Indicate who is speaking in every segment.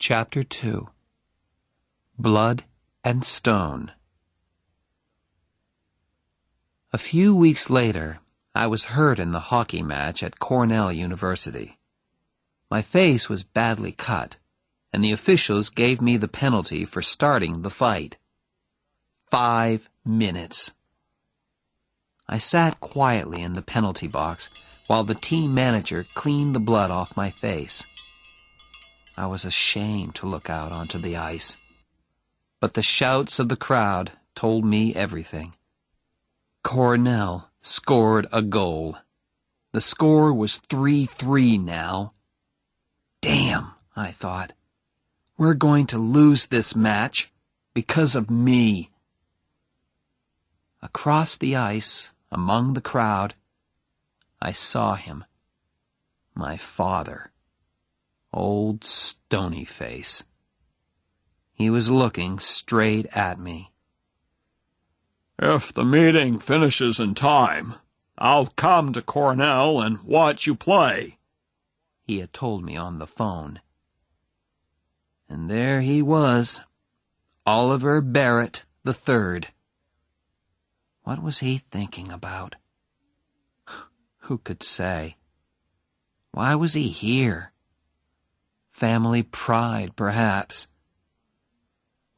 Speaker 1: Chapter 2 Blood and Stone. A few weeks later, I was hurt in the hockey match at Cornell University. My face was badly cut, and the officials gave me the penalty for starting the fight. 5 minutes. I sat quietly in the penalty box while the team manager cleaned the blood off my face. I was ashamed to look out onto the ice, but the shouts of the crowd told me everything. Cornell scored a goal. The score was 3-3 now. Damn, I thought. We're going to lose this match because of me. Across the ice, among the crowd, I saw him. My father. Old Stony Face. He was looking straight at me.
Speaker 2: "If the meeting finishes in time, I'll come to Cornell and watch you play,"
Speaker 1: he had told me on the phone. And there he was, Oliver Barrett III. What was he thinking about? Who could say? Why was he here? Family pride, perhaps.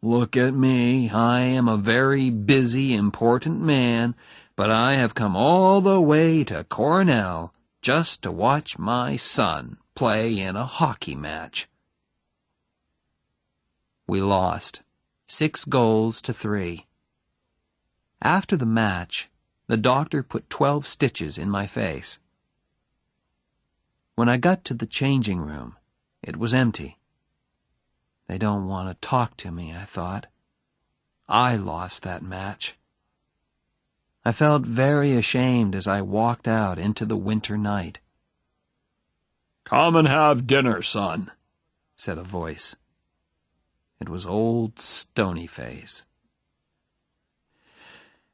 Speaker 1: Look at me. I am a very busy, important man, but I have come all the way to Cornell just to watch my son play in a hockey match. We lost, 6-3. After the match, the doctor put 12 stitches in my face. When I got to the changing room, it was empty. They don't want to talk to me, I thought. I lost that match. I felt very ashamed as I walked out into the winter night.
Speaker 2: "Come and have dinner, son,"
Speaker 1: said a voice. It was old Stony Face.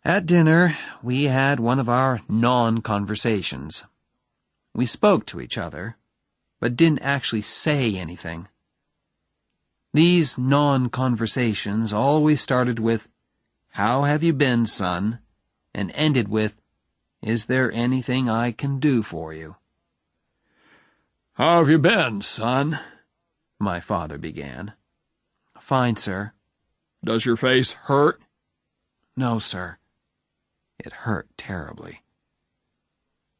Speaker 1: At dinner, we had one of our non-conversations. We spoke to each other, but didn't actually say anything. These non-conversations always started with, "How have you been, son?" and ended with, "Is there anything I can do for you?"
Speaker 2: "How have you been, son?"
Speaker 1: my father began. "Fine, sir."
Speaker 2: "Does your face hurt?"
Speaker 1: "No, sir." It hurt terribly.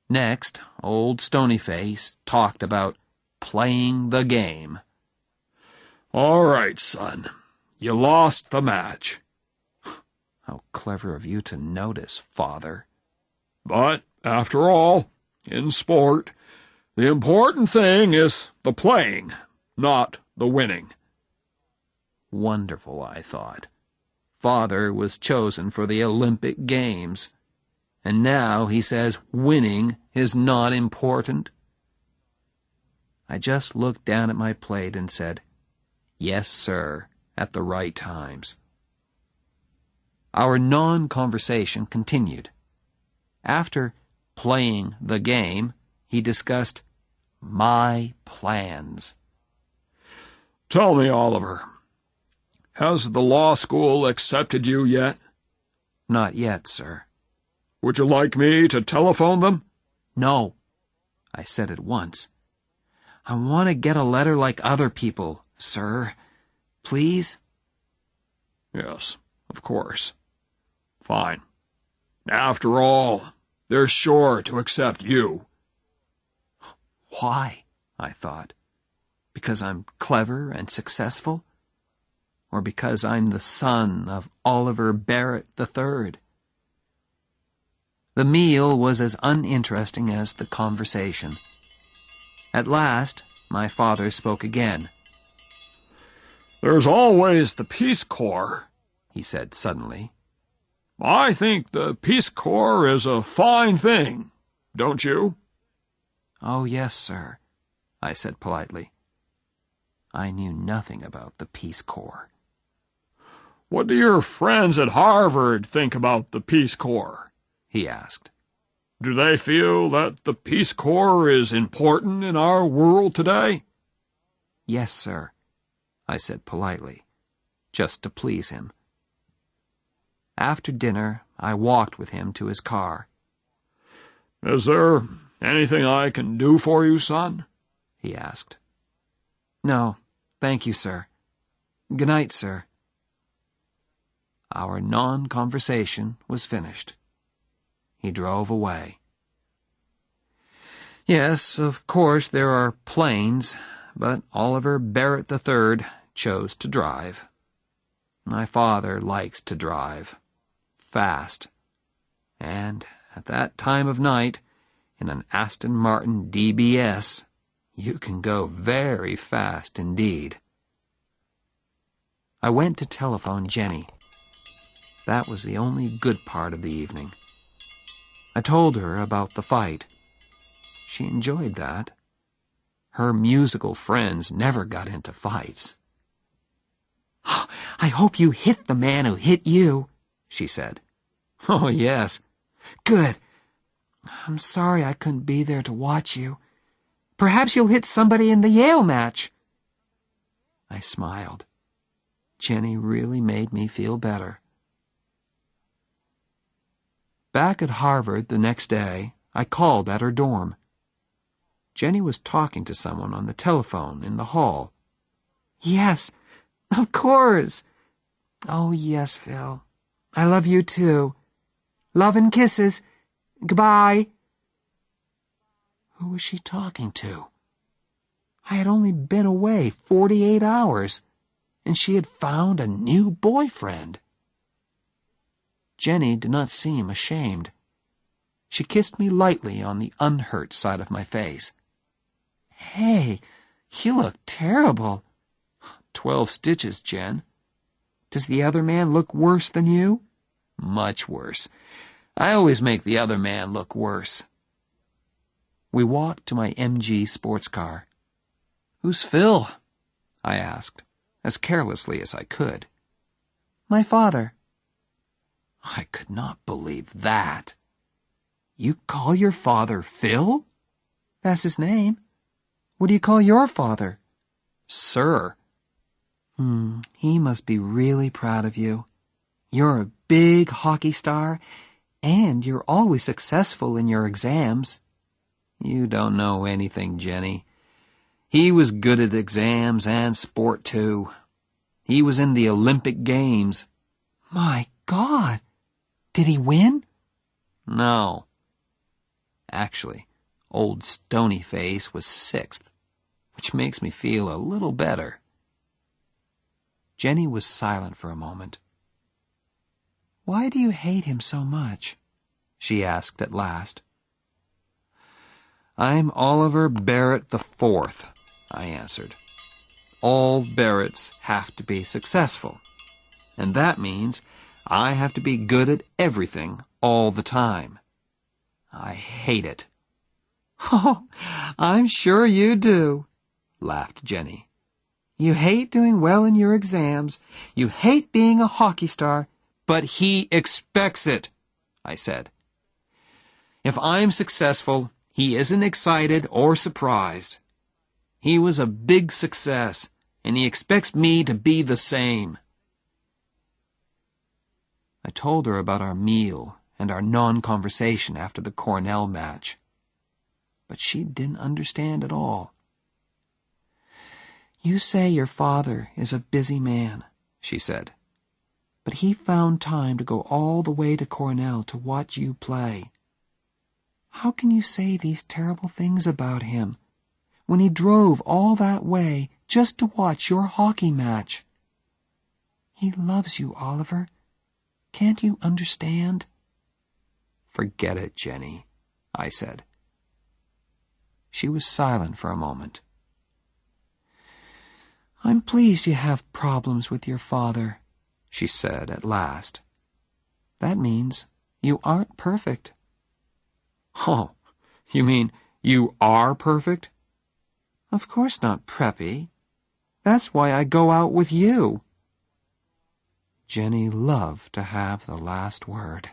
Speaker 1: Next, old Stony Face talked about playing the game.
Speaker 2: "All right, son. You lost the match."
Speaker 1: How clever of you to notice, Father.
Speaker 2: "But, after all, in sport, the important thing is the playing, not the winning."
Speaker 1: Wonderful, I thought. Father was chosen for the Olympic Games, and now he says winning is not important. I just looked down at my plate and said, "Yes, sir," at the right times. Our non-conversation continued. After playing the game, he discussed my plans.
Speaker 2: "Tell me, Oliver, has the law school accepted you yet?"
Speaker 1: "Not yet, sir."
Speaker 2: "Would you like me to telephone them?"
Speaker 1: "No," I said at once. "I want to get a letter like other people, sir. Please?"
Speaker 2: "Yes, of course. Fine. After all, they're sure to accept you."
Speaker 1: Why? I thought. Because I'm clever and successful? Or because I'm the son of Oliver Barrett III? The meal was as uninteresting as the conversation. At last, my father spoke again.
Speaker 2: "There's always the Peace Corps,"
Speaker 1: he said suddenly.
Speaker 2: "I think the Peace Corps is a fine thing, don't you?"
Speaker 1: "Oh, yes, sir," I said politely. I knew nothing about the Peace Corps.
Speaker 2: "What do your friends at Harvard think about the Peace Corps?" he asked. "Do they feel that the Peace Corps is important in our world today?"
Speaker 1: "Yes, sir," I said politely, just to please him. After dinner, I walked with him to his car.
Speaker 2: "Is there anything I can do for you, son?" he asked.
Speaker 1: "No, thank you, sir. Good night, sir." Our non-conversation was finished. He drove away. Yes, of course there are planes, but Oliver Barrett III chose to drive. My father likes to drive. Fast. And at that time of night, in an Aston Martin DBS, you can go very fast indeed. I went to telephone Jenny. That was the only good part of the evening. I told her about the fight. She enjoyed that. Her musical friends never got into fights. "I hope you hit the man who hit you," she said. "Oh, yes." "Good. I'm sorry I couldn't be there to watch you. Perhaps you'll hit somebody in the Yale match." I smiled. Jenny really made me feel better. Back at Harvard the next day, I called at her dorm. Jenny was talking to someone on the telephone in the hall. "Yes, of course. Oh, yes, Phil. I love you too. Love and kisses. Goodbye." Who was she talking to? I had only been away 48 hours, and she had found a new boyfriend. Jenny did not seem ashamed. She kissed me lightly on the unhurt side of my face. "Hey, you look terrible." 12 stitches, Jen. "Does the other man look worse than you?" "Much worse. I always make the other man look worse." We walked to my MG sports car. "Who's Phil?" I asked, as carelessly as I could. "My father." I could not believe that. "You call your father Phil?" "That's his name. What do you call your father?" "Sir." He must be really proud of you. You're a big hockey star, and you're always successful in your exams." "You don't know anything, Jenny. He was good at exams and sport, too. He was in the Olympic Games." "My God! Did he win?" "No. Actually, old Stonyface was 6th, which makes me feel a little better." Jenny was silent for a moment. "Why do you hate him so much?" she asked at last. "I'm Oliver Barrett IV, I answered. "All Barretts have to be successful, and that means I have to be good at everything all the time. I hate it." "Oh, I'm sure you do," laughed Jenny. "You hate doing well in your exams. You hate being a hockey star." "But he expects it," I said. "If I'm successful, he isn't excited or surprised. He was a big success, and he expects me to be the same." I told her about our meal and our non-conversation after the Cornell match. But she didn't understand at all. "You say your father is a busy man," she said. "But he found time to go all the way to Cornell to watch you play. How can you say these terrible things about him when he drove all that way just to watch your hockey match? He loves you, Oliver. Can't you understand?" "Forget it, Jenny," I said. She was silent for a moment. "I'm pleased you have problems with your father," she said at last. "That means you aren't perfect." "Oh, you mean you are perfect?" "Of course not, Preppy. That's why I go out with you." Jenny loved to have the last word.